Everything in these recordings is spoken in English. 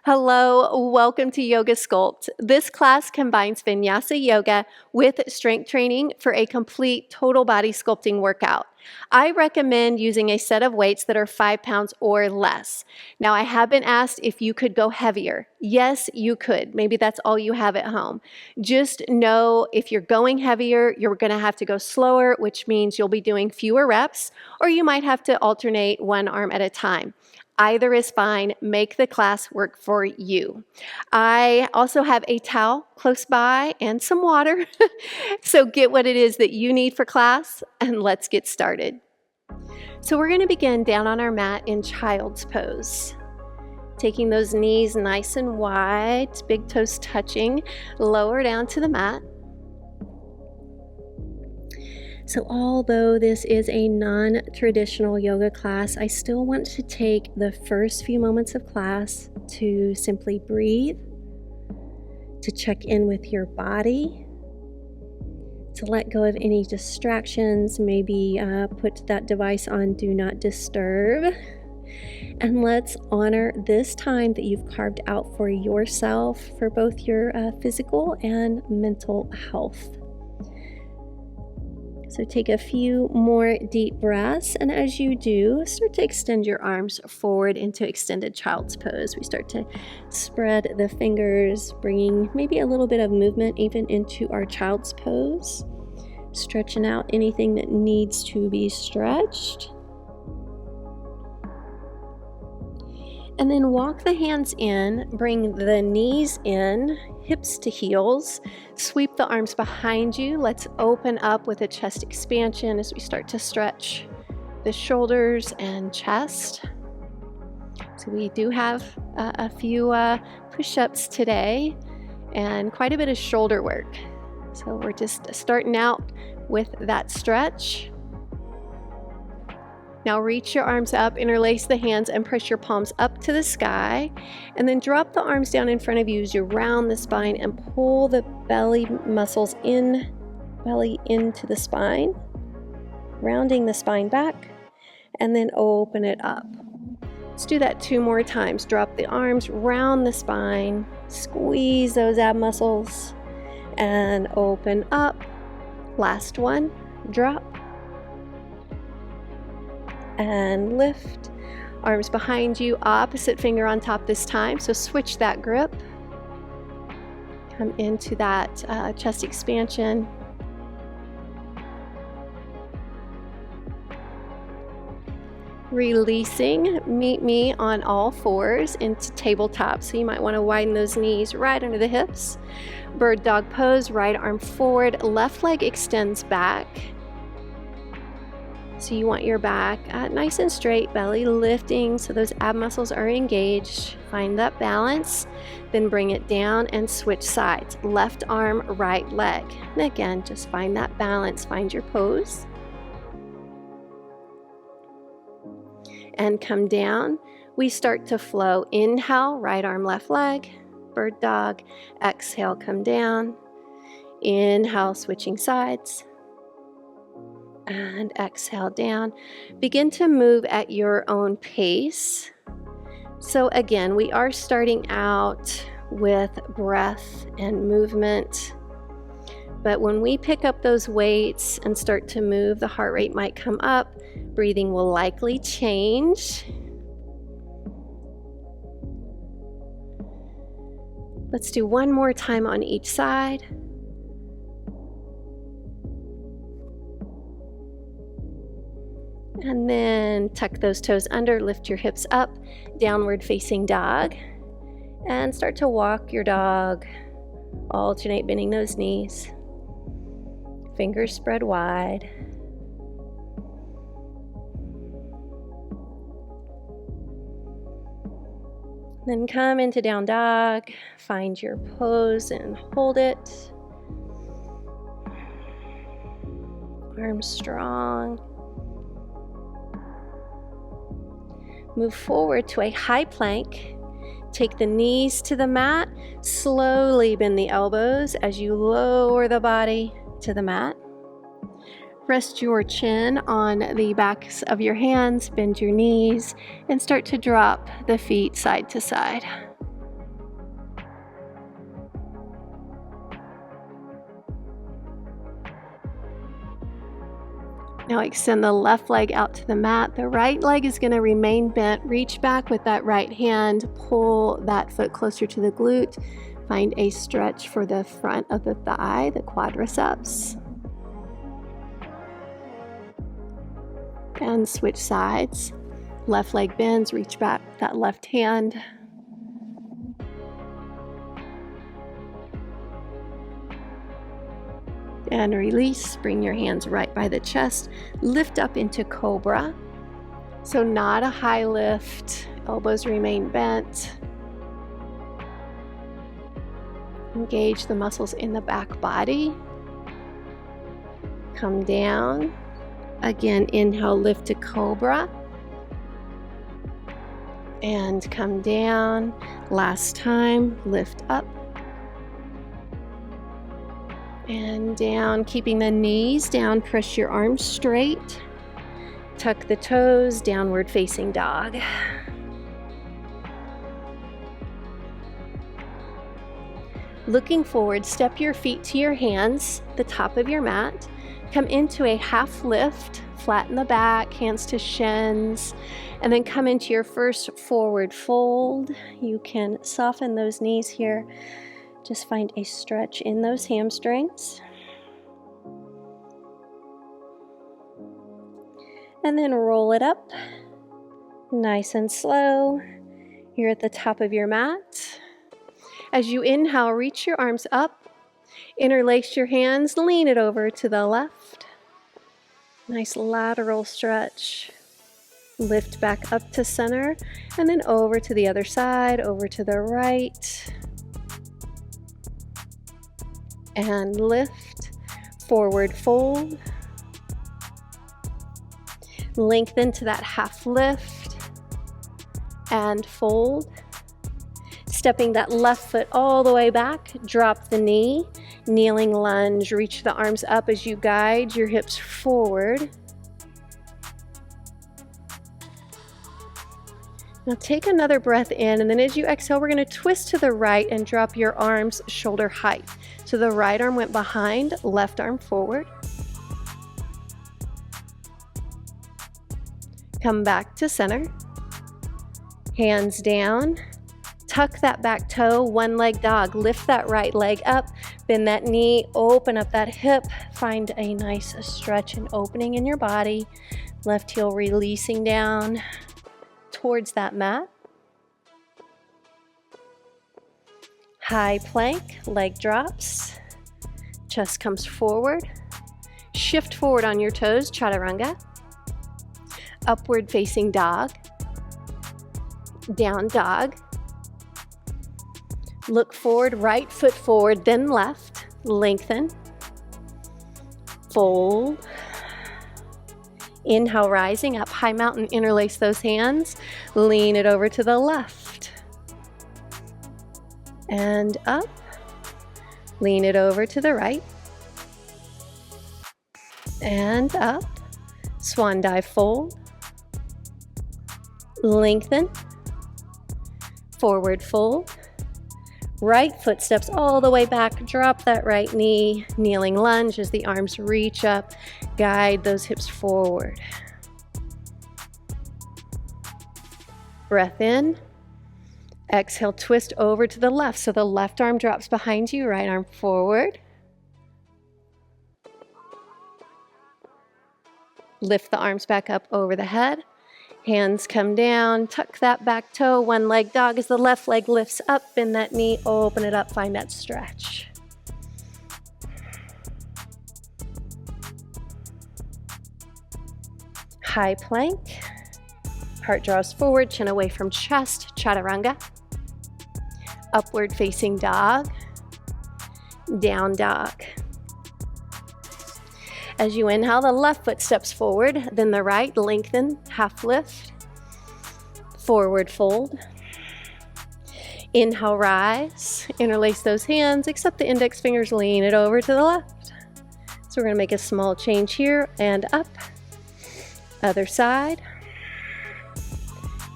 Hello, welcome to Yoga Sculpt. This class combines Vinyasa yoga with strength training for a complete total body sculpting workout. I recommend using a set of weights that are 5 pounds or less. Now, I have been asked if you could go heavier. Yes, you could. Maybe that's all you have at home. Just know if you're going heavier, you're going to have to go slower, which means you'll be doing fewer reps, or you might have to alternate one arm at a time. Either is fine. Make the class work for you. I also have a towel close by and some water. So get what it is that you need for class and let's get started. So we're going to begin down on our mat in child's pose. Taking those knees nice and wide, big toes touching, lower down to the mat. So although this is a non-traditional yoga class, I still want to take the first few moments of class to simply breathe, to check in with your body, to let go of any distractions, maybe put that device on Do Not Disturb. And let's honor this time that you've carved out for yourself for both your physical and mental health. So take a few more deep breaths, and as you do, start to extend your arms forward into extended child's pose. We start to spread the fingers, bringing maybe a little bit of movement even into our child's pose, stretching out anything that needs to be stretched. And then walk the hands in, bring the knees in, hips to heels, sweep the arms behind you. Let's open up with a chest expansion as we start to stretch the shoulders and chest. So we do have a few push-ups today and quite a bit of shoulder work. So we're just starting out with that stretch. Now reach your arms up, interlace the hands, and press your palms up to the sky. And then drop the arms down in front of you as you round the spine and pull the belly muscles into the spine, rounding the spine back, and then open it up. Let's do that 2 more times. Drop the arms, round the spine, squeeze those ab muscles, and open up. Last one, drop. And lift, arms behind you, opposite finger on top this time. So switch that grip. Come into that chest expansion. Releasing, meet me on all fours into tabletop. So you might want to widen those knees right under the hips. Bird dog pose, right arm forward, left leg extends back. So you want your back nice and straight, belly lifting so those ab muscles are engaged. Find that balance, then bring it down and switch sides. Left arm, right leg. And again, just find that balance, find your pose. And come down. We start to flow. Inhale, right arm, left leg, bird dog. Exhale, come down. Inhale, switching sides. And exhale down. Begin to move at your own pace. So again, we are starting out with breath and movement. But when we pick up those weights and start to move, the heart rate might come up. Breathing will likely change. Let's do one more time on each side. And then tuck those toes under, lift your hips up, downward facing dog, and start to walk your dog. Alternate bending those knees. Fingers spread wide. Then come into down dog, find your pose and hold it. Arms strong. Move forward to a high plank. Take the knees to the mat. Slowly bend the elbows as you lower the body to the mat. Rest your chin on the backs of your hands, bend your knees, and start to drop the feet side to side. Now extend the left leg out to the mat. The right leg is going to remain bent. Reach back with that right hand. Pull that foot closer to the glute. Find a stretch for the front of the thigh, the quadriceps. And switch sides. Left leg bends, reach back with that left hand. And release, bring your hands right by the chest, lift up into cobra. So not a high lift, elbows remain bent. Engage the muscles in the back body. Come down. Again, inhale, lift to cobra. And come down. Last time, lift up. And down, keeping the knees down, press your arms straight. Tuck the toes, downward facing dog. Looking forward, step your feet to your hands, the top of your mat. Come into a half lift, flatten the back, hands to shins, and then come into your first forward fold. You can soften those knees here. Just find a stretch in those hamstrings. And then roll it up, nice and slow. You're at the top of your mat. As you inhale, reach your arms up, interlace your hands, lean it over to the left. Nice lateral stretch. Lift back up to center, and then over to the other side, over to the right. And lift, forward fold, lengthen to that half lift, and fold. Stepping that left foot all the way back, drop the knee, kneeling lunge, reach the arms up as you guide your hips forward. Now take another breath in, and then as you exhale, we're going to twist to the right and drop your arms shoulder height. So the right arm went behind, left arm forward. Come back to center. Hands down. Tuck that back toe, one leg dog. Lift that right leg up, bend that knee, open up that hip. Find a nice stretch and opening in your body. Left heel releasing down towards that mat. High plank, leg drops, chest comes forward. Shift forward on your toes, chaturanga. Upward facing dog. Down dog. Look forward, right foot forward, then left. Lengthen. Fold. Inhale, rising up, high mountain, interlace those hands. Lean it over to the left. And up. Lean it over to the right. And up. Swan dive fold. Lengthen. Forward fold. Right foot steps all the way back. Drop that right knee. Kneeling lunge as the arms reach up. Guide those hips forward. Breath in. Exhale, twist over to the left. So the left arm drops behind you, right arm forward. Lift the arms back up over the head. Hands come down, tuck that back toe, one leg dog as the left leg lifts up, bend that knee, open it up, find that stretch. High plank, heart draws forward, chin away from chest, chaturanga. Upward facing dog, down dog. As you inhale, the left foot steps forward, then the right, lengthen, half lift, forward fold. Inhale, rise, interlace those hands, except the index fingers, lean it over to the left. So we're gonna make a small change here and up. Other side.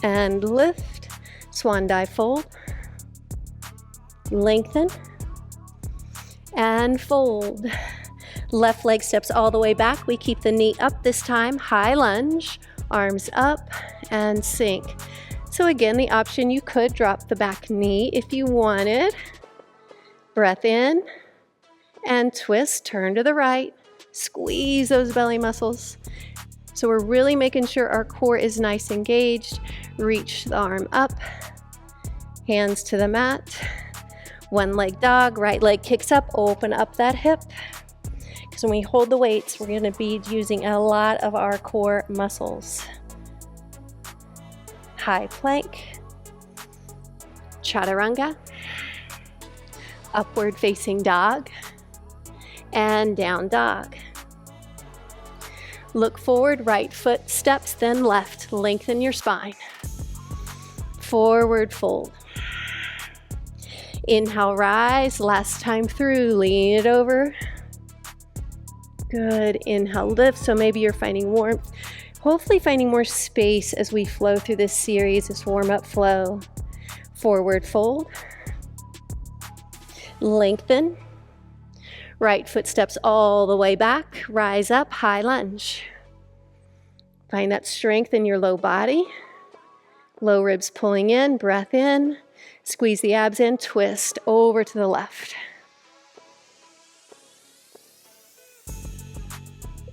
And lift, swan dive fold. Lengthen and fold. Left leg steps all the way back. We keep the knee up this time. High lunge, arms up and sink. So again, the option, you could drop the back knee if you wanted. Breath in and twist, turn to the right. Squeeze those belly muscles. So we're really making sure our core is nice and engaged. Reach the arm up, hands to the mat. One leg dog, right leg kicks up, open up that hip. Because when we hold the weights, we're gonna be using a lot of our core muscles. High plank, chaturanga, upward facing dog, and down dog. Look forward, right foot steps, then left. Lengthen your spine. Forward fold. Inhale, rise. Last time through, lean it over. Good. Inhale, lift. So maybe you're finding warmth. Hopefully finding more space as we flow through this series, this warm-up flow. Forward fold. Lengthen. Right foot steps all the way back. Rise up, high lunge. Find that strength in your low body. Low ribs pulling in, breath in. Squeeze the abs in, twist over to the left.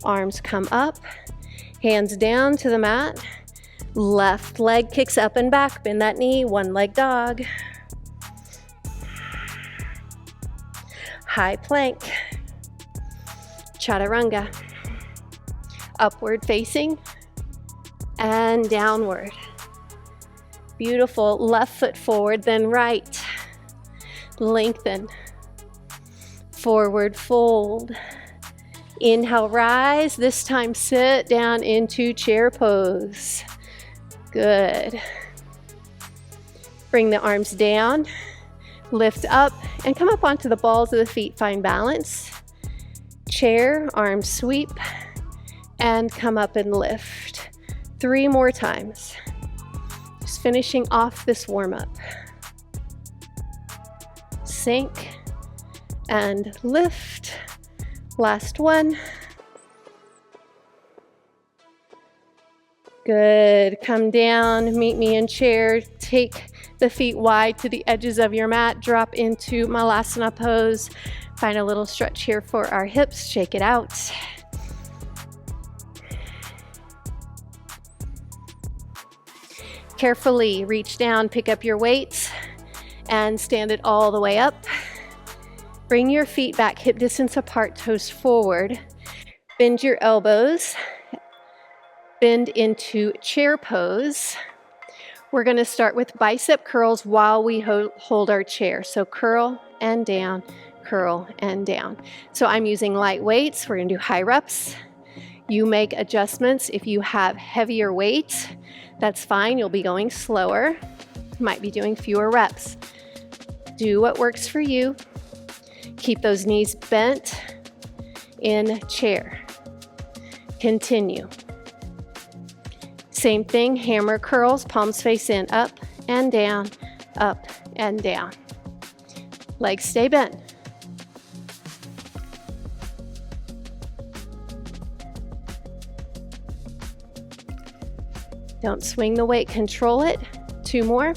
Arms come up, hands down to the mat. Left leg kicks up and back, bend that knee, one leg dog. High plank, chaturanga, upward facing and downward. Beautiful, left foot forward, then right. Lengthen, forward fold. Inhale, rise, this time sit down into chair pose. Good. Bring the arms down. Lift up and come up onto the balls of the feet. Find balance. Chair, arms sweep, and come up and lift. 3 more times. Just finishing off this warm-up. Sink and lift. Last one. Good. Come down, meet me in chair. Take the feet wide to the edges of your mat. Drop into Malasana pose. Find a little stretch here for our hips. Shake it out. Carefully reach down, pick up your weights, and stand it all the way up. Bring your feet back, hip distance apart, toes forward. Bend your elbows. Bend into chair pose. We're going to start with bicep curls while we hold our chair. So curl and down, curl and down. So I'm using light weights. We're going to do high reps. You make adjustments. If you have heavier weights, that's fine. You'll be going slower. You might be doing fewer reps. Do what works for you. Keep those knees bent in chair. Continue. Same thing, hammer curls, palms face in, up and down, up and down. Legs stay bent. Don't swing the weight, control it. 2 more.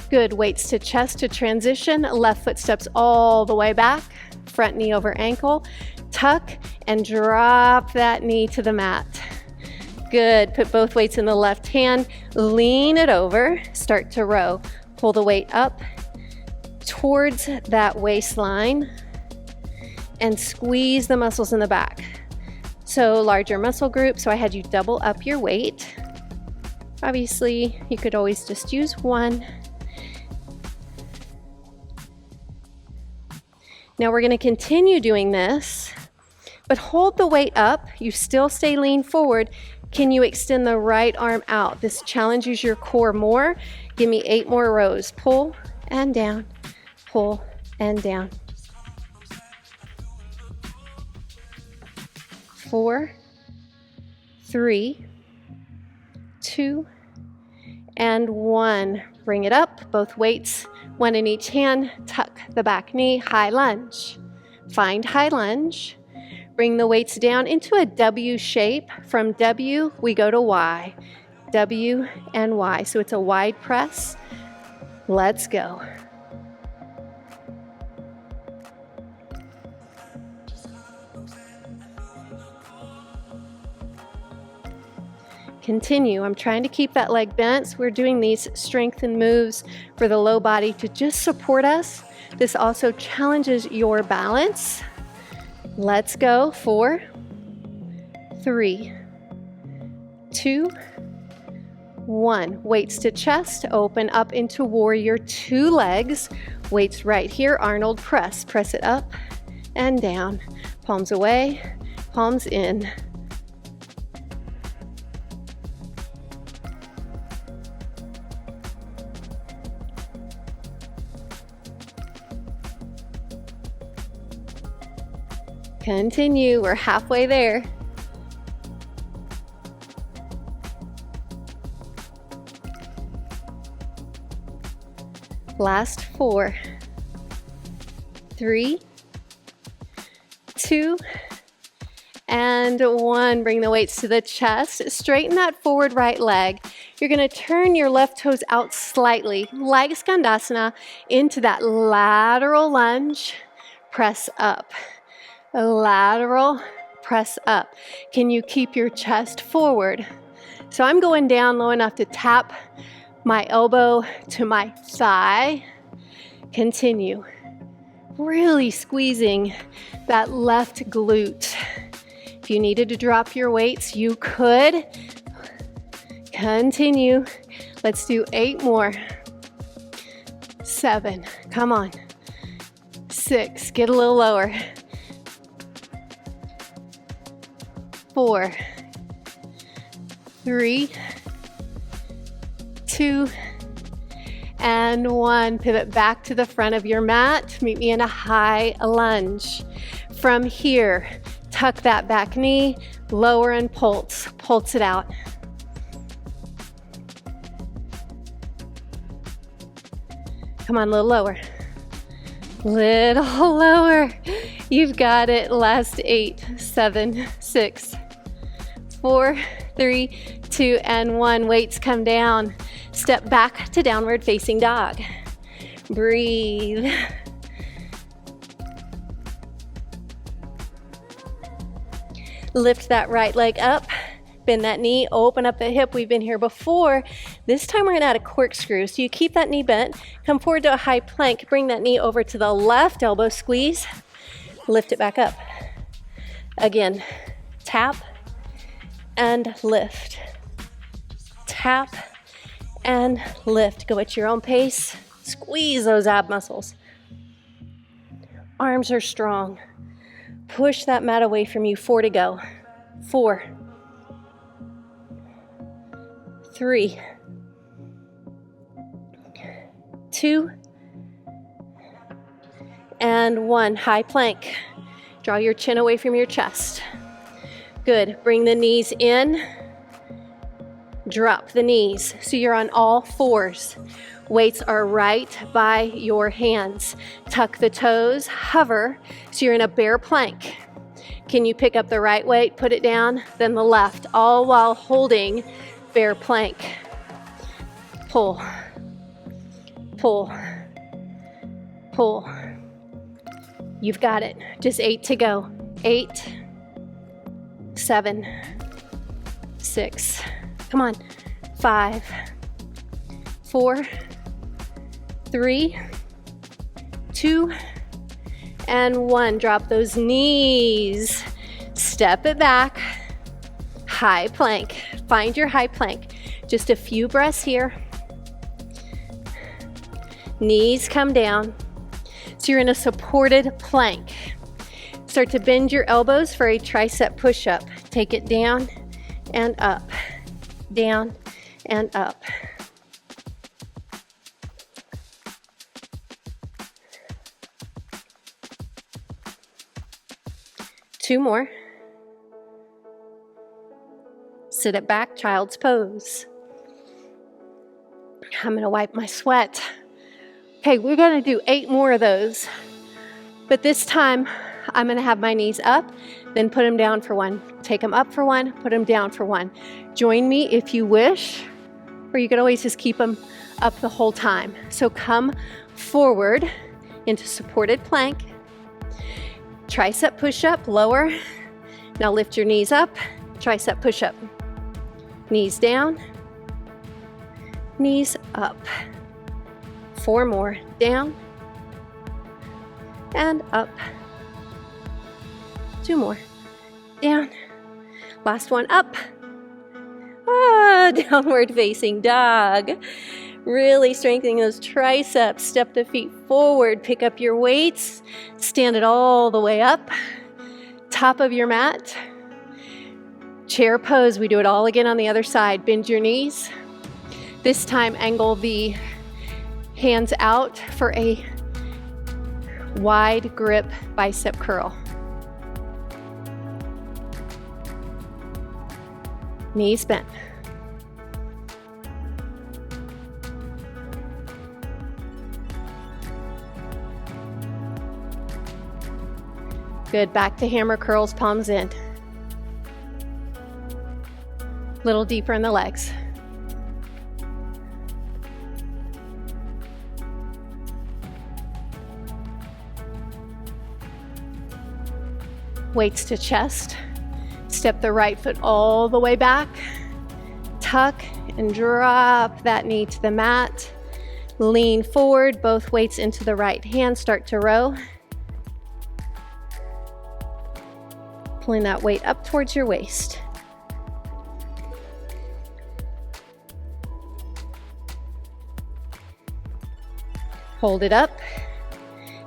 Good, weights to chest to transition. Left foot steps all the way back. Front knee over ankle. Tuck and drop that knee to the mat. Good, put both weights in the left hand. Lean it over, start to row. Pull the weight up towards that waistline and squeeze the muscles in the back. So larger muscle group, so I had you double up your weight. Obviously, you could always just use one. Now we're going to continue doing this, but hold the weight up. You still stay lean forward. Can you extend the right arm out? This challenges your core more. Give me 8 more rows. Pull and down, pull and down. 4, 3, 2, and 1. Bring it up, both weights, one in each hand. Tuck the back knee, high lunge. Find high lunge. Bring the weights down into a W shape. From W, we go to Y. W and Y. So it's a wide press. Let's go. Continue. I'm trying to keep that leg bent. So we're doing these strengthened moves for the low body to just support us. This also challenges your balance. Let's go. 4, 3, 2, 1. Weights to chest. Open up into warrior 2 legs. Weights right here. Arnold press. Press it up and down. Palms away, palms in. Continue, we're halfway there. Last 4, 3, 2, and 1. Bring the weights to the chest. Straighten that forward right leg. You're going to turn your left toes out slightly, like Skandasana, into that lateral lunge. Press up. Lateral, press up. Can you keep your chest forward? So I'm going down low enough to tap my elbow to my thigh. Continue. Really squeezing that left glute. If you needed to drop your weights, you could. Continue. Let's do 8 more. 7, come on. 6, get a little lower. 4, 3, 2, and 1. Pivot back to the front of your mat. Meet me in a high lunge. From here, tuck that back knee, lower and pulse. Pulse it out. Come on, a little lower. Little lower. You've got it. Last 8, 7, 6, 4, 3, 2, and 1. Weights come down. Step back to downward facing dog. Breathe. Lift that right leg up. Bend that knee, open up the hip. We've been here before. This time we're gonna add a corkscrew. So you keep that knee bent, come forward to a high plank, bring that knee over to the left, elbow squeeze, lift it back up. Again, tap and lift. Tap and lift. Go at your own pace. Squeeze those ab muscles. Arms are strong. Push that mat away from you. 4 to go. 4, 3, 2, and 1. High plank. Draw your chin away from your chest. Good. Bring the knees in. Drop the knees. So you're on all 4s. Weights are right by your hands. Tuck the toes. Hover. So you're in a bear plank. Can you pick up the right weight, put it down, then the left, all while holding bear plank. Pull, pull, pull. You've got it. Just 8 to go. 8, 7, 6. Come on. 5, 4, 3, 2, and 1. Drop those knees. Step it back. High plank. Find your high plank. Just a few breaths here. Knees come down. So you're in a supported plank. Start to bend your elbows for a tricep push-up. Take it down and up. Down and up. Two more. Sit it back, child's pose. I'm gonna wipe my sweat. Okay, we're gonna do 8 more of those. But this time, I'm gonna have my knees up, then put them down for one. Take them up for one, put them down for one. Join me if you wish, or you could always just keep them up the whole time. So come forward into supported plank. Tricep push-up, lower. Now lift your knees up, tricep push-up. Knees down, knees up. 4 more, down and up. 2 more, down. Last one, up. Downward facing dog. Really strengthening those triceps. Step the feet forward, pick up your weights, stand it all the way up. Top of your mat. Chair pose, we do it all again on the other side. Bend your knees. This time angle the hands out for a wide grip bicep curl. Knees bent. Good, back to hammer curls, palms in. Little deeper in the legs. Weights to chest. Step the right foot all the way back. Tuck and drop that knee to the mat. Lean forward, both weights into the right hand. Start to row. Pulling that weight up towards your waist. Hold it up.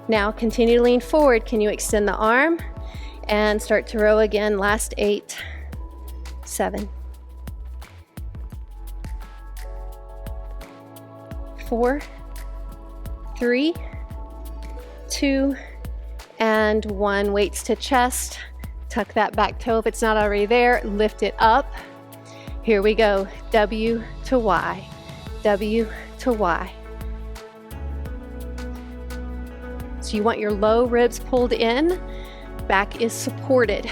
Now continue to lean forward. Can you extend the arm? And start to row again. Last 8, 7, 4, 3, 2, and 1. Weights to chest. Tuck that back toe if it's not already there. Lift it up. Here we go. W to Y. W to Y. So you want your low ribs pulled in. Back is supported.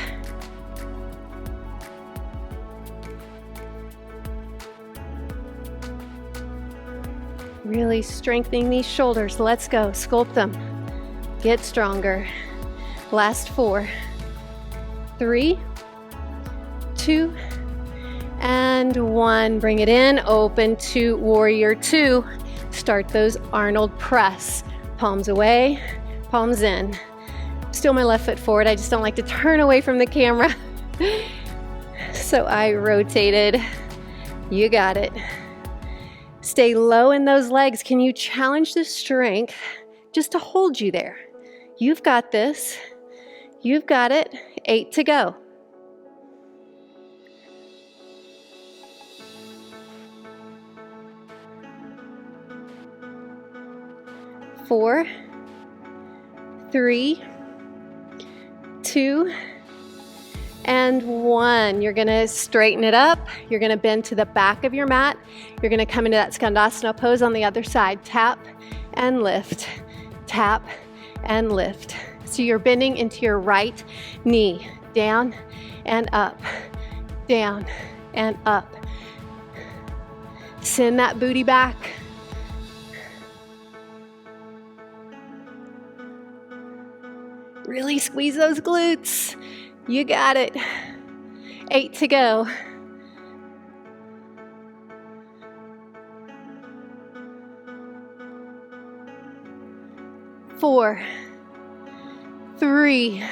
Really strengthening these shoulders. Let's go. Sculpt them. Get stronger. Last 4, 3, 2, and 1. Bring it in. Open to warrior 2. Start those Arnold press. Palms away, palms in. Still my left foot forward. I just don't like to turn away from the camera. So I rotated. You got it. Stay low in those legs. Can you challenge the strength just to hold you there? You've got this. You've got it. 8 to go. Four, 3, 2, and 1. You're gonna straighten it up. You're gonna bend to the back of your mat. You're gonna come into that Skandasana pose on the other side. Tap and lift, tap and lift. So you're bending into your right knee, down and up, down and up. Send that booty back. Really squeeze those glutes. You got it. 8 to go. Four, 3,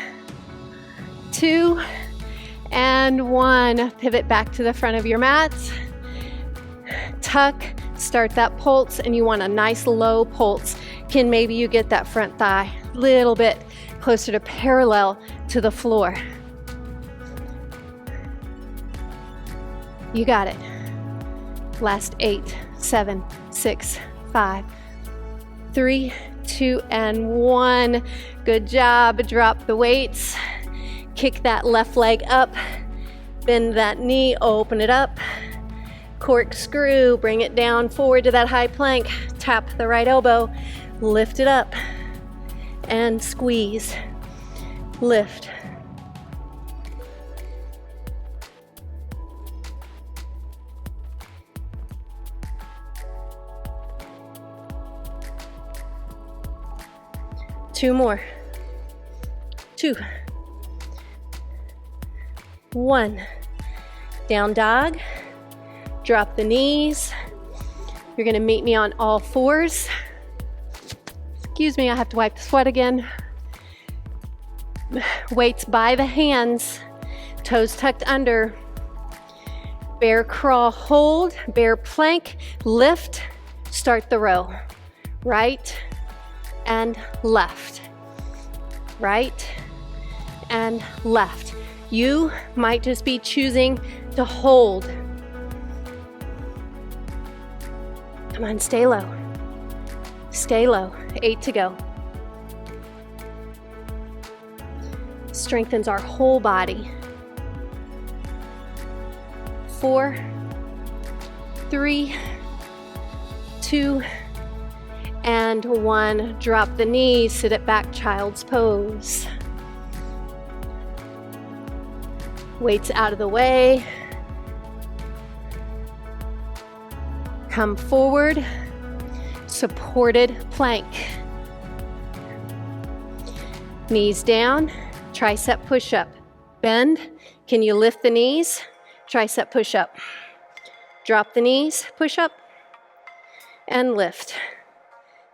2, and 1. Pivot back to the front of your mat. Tuck, start that pulse, and you want a nice low pulse. Can maybe you get that front thigh a little bit closer to parallel to the floor. You got it. Last 8, 7, 6, 5, 3, 2, and 1. Good job. Drop the weights. Kick that left leg up. Bend that knee, open it up. Corkscrew, bring it down forward to that high plank. Tap the right elbow, lift it up, and squeeze. lift. Two more. 2, 1. Down dog. Drop the knees. You're gonna meet me on all fours. Excuse me, I have to wipe the sweat again. Weights by the hands, toes tucked under. Bear crawl, hold, bear plank, lift, start the row. Right and left. Right and left. You might just be choosing to hold. Come on, stay low. Stay low. 8 to go. Strengthens our whole body. 4, 3, 2, and 1. Drop the knees, sit it back, child's pose. Weights out of the way. Come forward, supported plank. Knees down, tricep push-up. Bend, can you lift the knees? Tricep push-up. Drop the knees, push-up, and lift.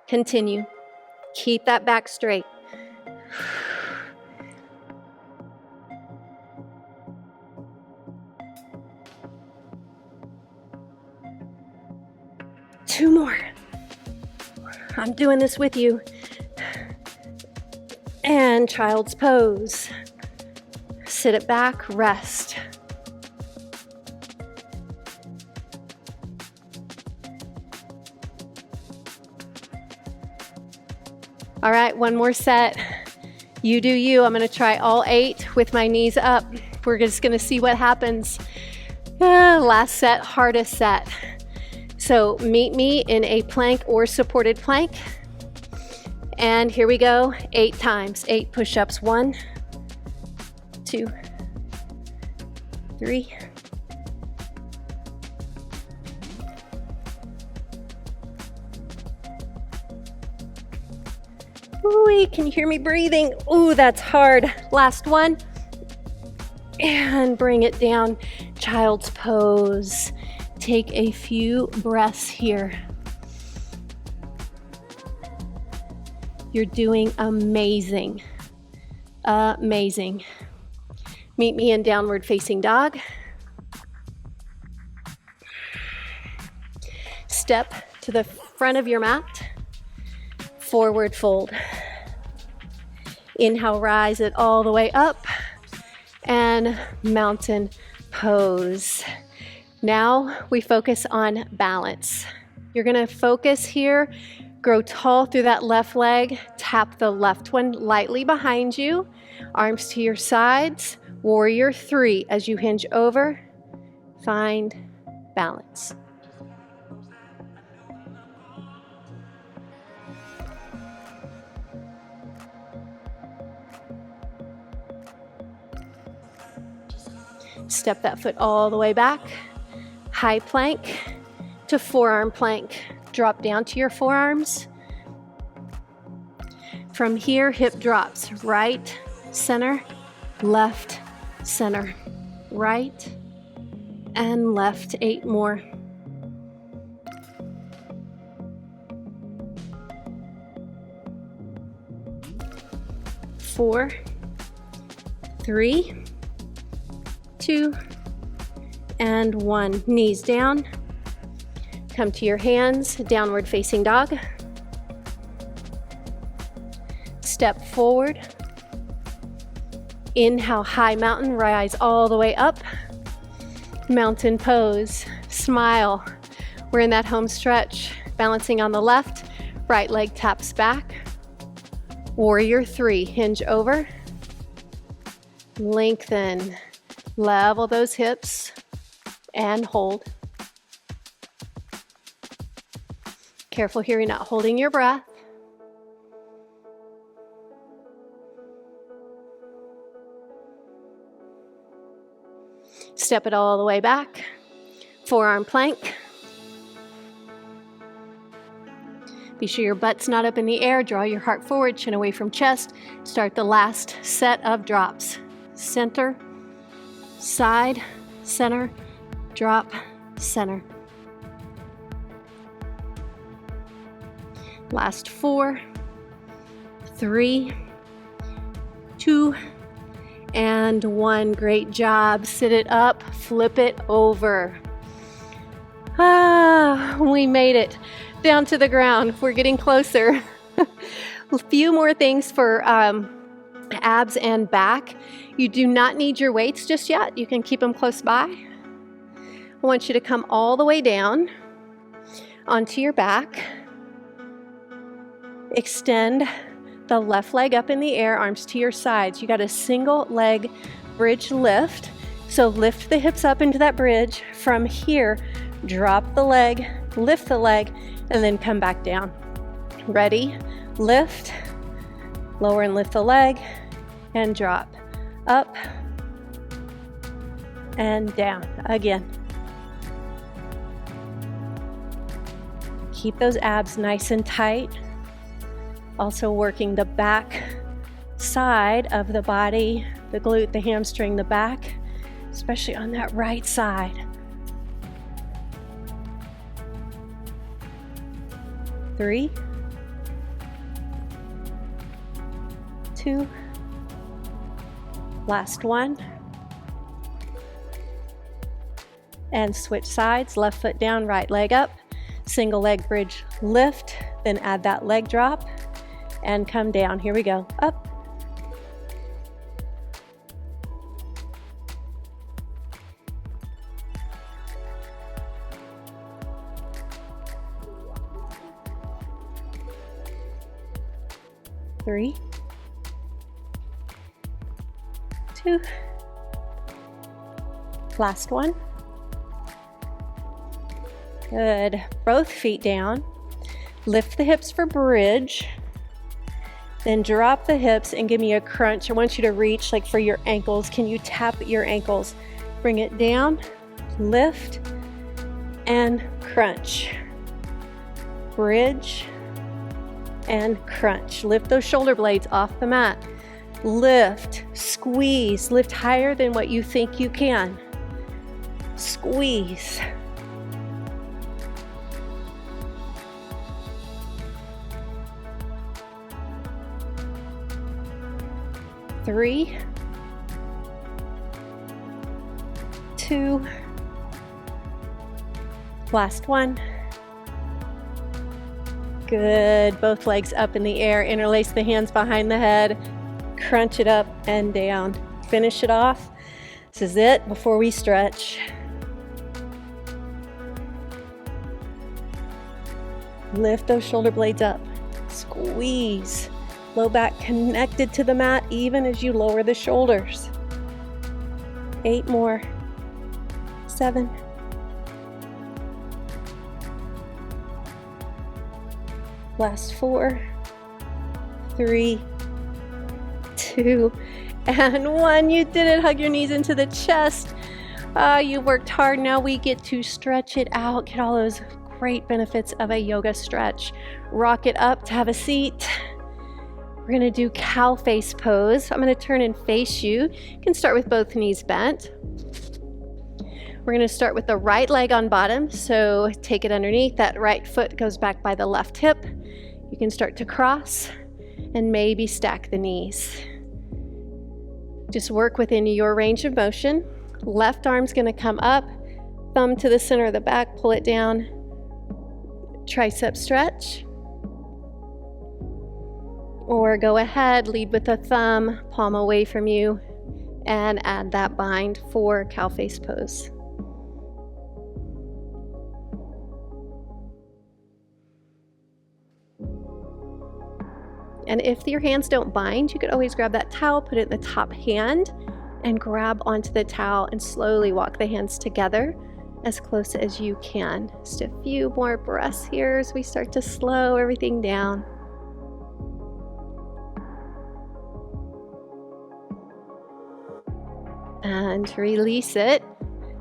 Continue. Keep that back straight. Two more. I'm doing this with you. And child's pose. Sit it back, rest. All right, one more set. You do you. I'm gonna try all 8 with my knees up. We're just gonna see what happens. Last set, hardest set. So meet me in a plank or supported plank. And here we go, 8 times, 8 push-ups. 1, 2, 3, 4. Can you hear me breathing? Ooh, that's hard. Last one. And bring it down, child's pose. Take a few breaths here. You're doing amazing. Amazing. Meet me in downward facing dog. Step to the front of your mat. Forward fold. Inhale, rise it all the way up. And mountain pose. Now we focus on balance. You're gonna focus here, grow tall through that left leg, tap the left one lightly behind you, arms to your sides, warrior 3 as you hinge over, find balance. Step that foot all the way back. High plank to forearm plank. Drop down to your forearms. From here, hip drops. Right, center, left, center. Right and left. 8 more. Four, 3, 2, and 1. Knees down. Come to your hands, downward facing dog. Step forward. Inhale, high mountain, rise all the way up. Mountain pose, smile. We're in that home stretch, balancing on the left, right leg taps back. Warrior 3, hinge over. Lengthen, level those hips, and hold. Careful here, you're not holding your breath. Step it all the way back. Forearm plank. Be sure your butt's not up in the air. Draw your heart forward, chin away from chest. Start the last set of drops. Center, side, center, drop, center. Last 4, 3, 2, and 1. Great job. Sit it up, flip it over. We made it down to the ground. We're getting closer. A few more things for abs and back. You do not need your weights just yet. You can keep them close by. I want you to come all the way down onto your back. Extend the left leg up in the air, arms to your sides. You got a single leg bridge lift. So lift the hips up into that bridge. From here, drop the leg, lift the leg, and then come back down. Ready? Lift, lower and lift the leg, and drop. Up, and down. Again. Keep those abs nice and tight. Also working the back side of the body, the glute, the hamstring, the back, especially on that right side. 3, 2, last 1. And switch sides, left foot down, right leg up. Single leg bridge lift, then add that leg drop and come down. Here we go. Up. Three, 2, last 1. Good. Both feet down. Lift the hips for bridge. Then drop the hips and give me a crunch. I want you to reach like for your ankles. Can you tap your ankles? Bring it down, lift, and crunch. Bridge and crunch. Lift those shoulder blades off the mat. Lift, squeeze, lift higher than what you think you can. Squeeze. Three, 2, last 1. Good. Both legs up in the air. Interlace the hands behind the head. Crunch it up and down. Finish it off. This is it before we stretch. Lift those shoulder blades up. Squeeze. Low back connected to the mat even as you lower the shoulders. 8 more. 7. Last 4, 3, 2, and 1. You did it. Hug your knees into the chest. You worked hard. Now we get to stretch it out. Get all those great benefits of a yoga stretch. Rock it up to have a seat. We're going to do cow face pose. I'm going to turn and face you. You can start with both knees bent. We're going to start with the right leg on bottom. So take it underneath. That right foot goes back by the left hip. You can start to cross and maybe stack the knees. Just work within your range of motion. Left arm's going to come up, thumb to the center of the back, pull it down, tricep stretch. Or go ahead, lead with the thumb, palm away from you, and add that bind for cow face pose. And if your hands don't bind, you could always grab that towel, put it in the top hand, and grab onto the towel and slowly walk the hands together as close as you can. Just a few more breaths here as we start to slow everything down. And release it.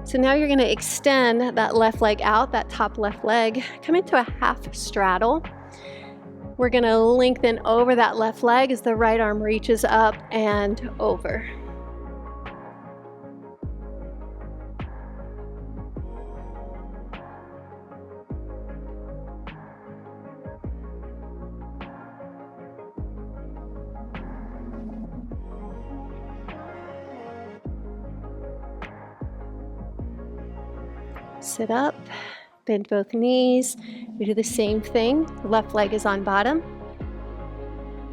So now you're going to extend that left leg out, that top left leg, come into a half straddle. We're going to lengthen over that left leg as the right arm reaches up and over. Sit up, bend both knees. We do the same thing. Left leg is on bottom,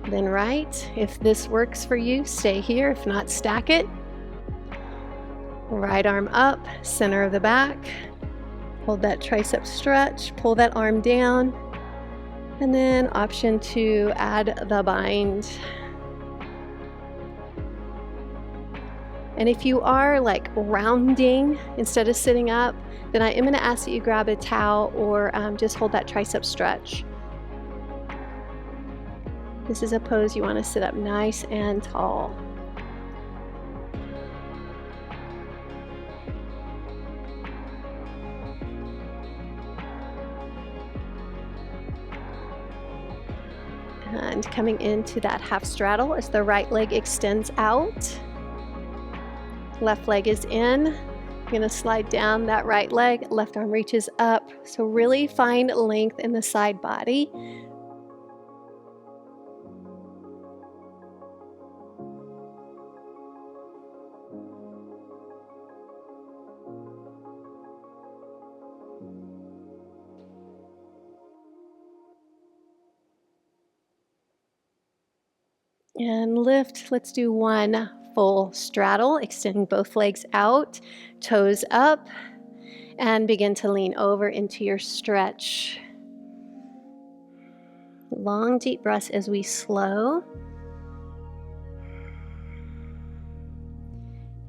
then right. If this works for you, stay here. If not, stack it. Right arm up, center of the back. Hold that tricep stretch, pull that arm down, and then option to add the bind. And if you are like rounding instead of sitting up, then I am going to ask that you grab a towel or just hold that tricep stretch. This is a pose you want to sit up nice and tall. And coming into that half straddle as the right leg extends out. Left leg is in. You're going to slide down that right leg, left arm reaches up. So really find length in the side body. And lift. Let's do one full straddle, extending both legs out, toes up, and begin to lean over into your stretch. Long, deep breaths as we slow.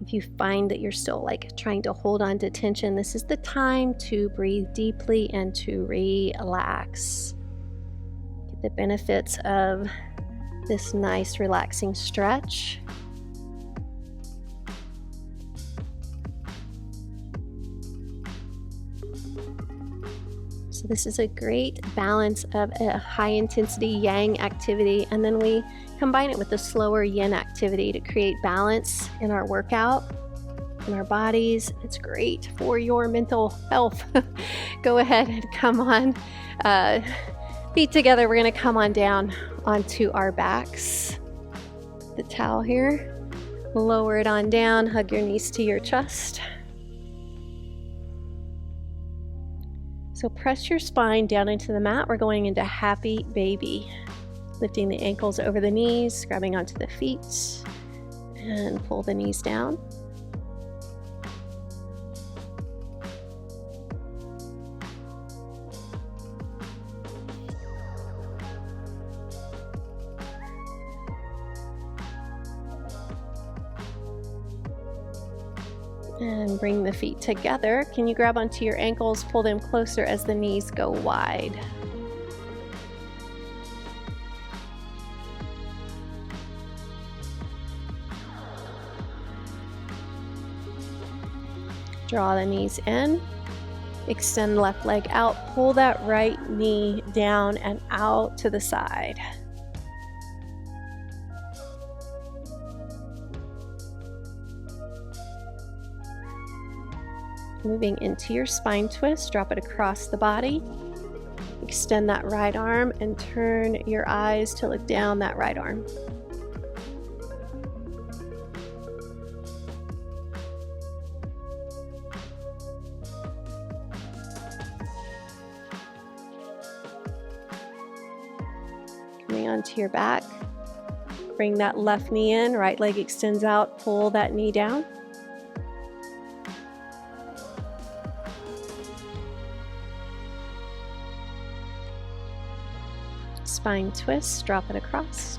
If you find that you're still like trying to hold on to tension, this is the time to breathe deeply and to relax. Get the benefits of this nice relaxing stretch. So this is a great balance of a high intensity yang activity, and then we combine it with a slower yin activity to create balance in our workout, in our bodies. It's great for your mental health. Go ahead and come on. Feet together, we're going to come on down onto our backs. The towel here. Lower it on down, hug your knees to your chest. So press your spine down into the mat. We're going into happy baby. Lifting the ankles over the knees, grabbing onto the feet, and pull the knees down. And bring the feet together. Can you grab onto your ankles, pull them closer as the knees go wide. Draw the knees in, extend left leg out, pull that right knee down and out to the side. Moving into your spine twist, drop it across the body. Extend that right arm and turn your eyes to look down that right arm. Coming onto your back, bring that left knee in, right leg extends out, pull that knee down. Spine twist, drop it across.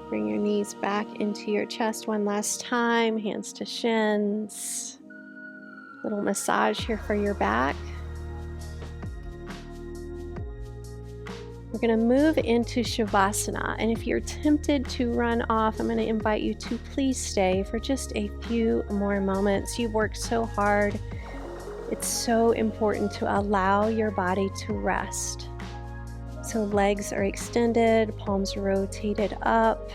Bring your knees back into your chest one last time, hands to shins. Little massage here for your back. We're going to move into Shavasana, and if you're tempted to run off, I'm going to invite you to please stay for just a few more moments. You've worked so hard. It's so important to allow your body to rest. So legs are extended, palms rotated up.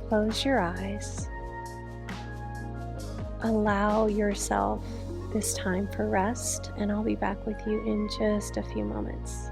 Close your eyes. Allow yourself this time for rest, and I'll be back with you in just a few moments.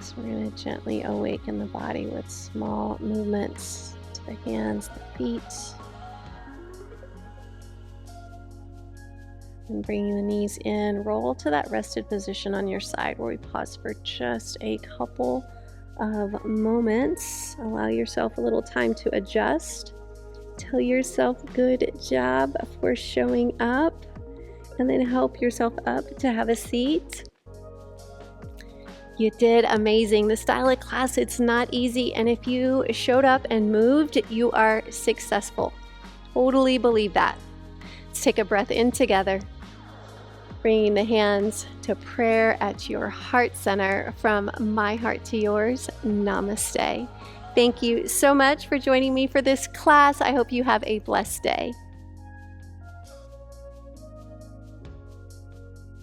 So we're going to gently awaken the body with small movements to the hands, the feet. And bringing the knees in, roll to that rested position on your side where we pause for just a couple of moments. Allow yourself a little time to adjust. Tell yourself good job for showing up, and then help yourself up to have a seat. You did amazing. The style of class, it's not easy, and if you showed up and moved, you are successful. Totally believe that. Let's take a breath in together. Bringing the hands to prayer at your heart center. From my heart to yours, namaste. Thank you so much for joining me for this class. I hope you have a blessed day.